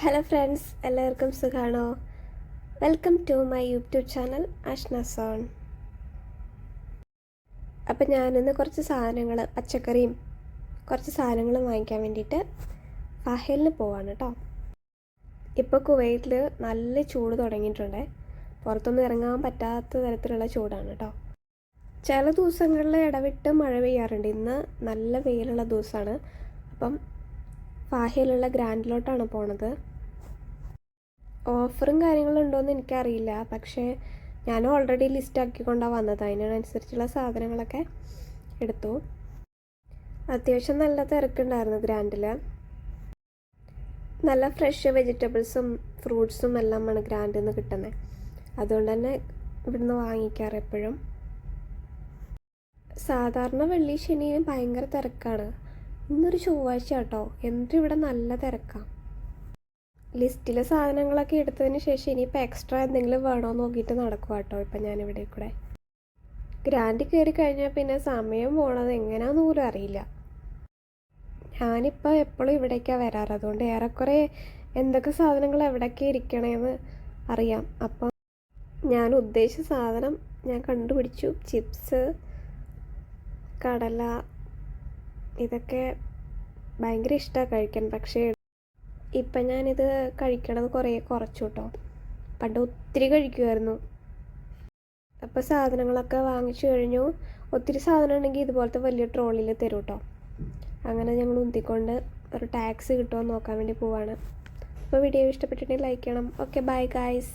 Hello friends, എല്ലാവർക്കും സുഖമാണോ? Welcome to my YouTube channel അഷ്നസോൺ. അപ്പം ഞാനിന്ന് കുറച്ച് സാധനങ്ങൾ, പച്ചക്കറിയും കുറച്ച് സാധനങ്ങളും വാങ്ങിക്കാൻ വേണ്ടിയിട്ട് ഫഹലിന് പോവാണ് കേട്ടോ. ഇപ്പോൾ കുവൈറ്റിൽ നല്ല ചൂട് തുടങ്ങിയിട്ടുണ്ട്. പുറത്തൊന്നും ഇറങ്ങാൻ പറ്റാത്ത തരത്തിലുള്ള ചൂടാണ് കേട്ടോ. ചില ദിവസങ്ങളിൽ ഇടവിട്ട് മഴ പെയ്യാറുണ്ട്. ഇന്ന് നല്ല വെയിലുള്ള ദിവസമാണ്. അപ്പം ഫാഹയിലുള്ള ഗ്രാൻഡിലോട്ടാണ് പോണത്. ഓഫറും കാര്യങ്ങളും ഉണ്ടോയെന്ന് എനിക്കറിയില്ല, പക്ഷേ ഞാൻ ഓൾറെഡി ലിസ്റ്റ് ആക്കിക്കൊണ്ടാണ് വന്നത്. അതിനനുസരിച്ചുള്ള സാധനങ്ങളൊക്കെ എടുത്തു. അത്യാവശ്യം നല്ല തിരക്കുണ്ടായിരുന്നു ഗ്രാൻഡിൽ. നല്ല ഫ്രഷ് വെജിറ്റബിൾസും ഫ്രൂട്ട്സും എല്ലാമാണ് ഗ്രാൻഡിൽ നിന്ന് കിട്ടുന്നത്. അതുകൊണ്ട് തന്നെ ഇവിടുന്ന് വാങ്ങിക്കാറ് എപ്പോഴും. സാധാരണ വെള്ളി ശനിയും ഭയങ്കര തിരക്കാണ്. ഇന്നൊരു ചൊവ്വാഴ്ച കേട്ടോ, എന്നിട്ട് ഇവിടെ നല്ല തിരക്കാണ്. ലിസ്റ്റിലെ സാധനങ്ങളൊക്കെ എടുത്തതിന് ശേഷം ഇനിയിപ്പോൾ എക്സ്ട്രാ എന്തെങ്കിലും വേണോ നോക്കിയിട്ട് നടക്കുക കേട്ടോ. ഇപ്പം ഞാനിവിടെ കൂടെ ഗ്രാൻഡിൽ കയറി കഴിഞ്ഞാൽ പിന്നെ സമയം പോണത് എങ്ങനെയാണെന്ന് പോലും അറിയില്ല. ഞാനിപ്പോൾ എപ്പോഴും ഇവിടേക്കാണ് വരാറ്. അതുകൊണ്ട് ഏറെക്കുറെ എന്തൊക്കെ സാധനങ്ങൾ എവിടേക്ക് ഇരിക്കണമെന്ന് അറിയാം. അപ്പം ഞാൻ ഉദ്ദേശിച്ച സാധനം ഞാൻ കണ്ടുപിടിച്ചു. ചിപ്സ്, കടല, ഇതൊക്കെ ഭയങ്കര ഇഷ്ടമാണ് കഴിക്കാൻ. പക്ഷേ ഇപ്പം ഞാനിത് കഴിക്കണത് കുറച്ചു കേട്ടോ. പണ്ട് ഒത്തിരി കഴിക്കുമായിരുന്നു. അപ്പോൾ സാധനങ്ങളൊക്കെ വാങ്ങിച്ചു കഴിഞ്ഞു. ഒത്തിരി സാധനം ഉണ്ടെങ്കിൽ ഇതുപോലത്തെ വലിയ ട്രോളിയിൽ തരും കേട്ടോ. അങ്ങനെ ഞങ്ങൾ ഉന്തിക്കൊണ്ട് ഒരു ടാക്സി കിട്ടുമോ നോക്കാൻ വേണ്ടി പോവാണ്. അപ്പോൾ വീഡിയോ ഇഷ്ടപ്പെട്ടിട്ടുണ്ടെങ്കിൽ ലൈക്ക് ചെയ്യണം. Okay, bye guys.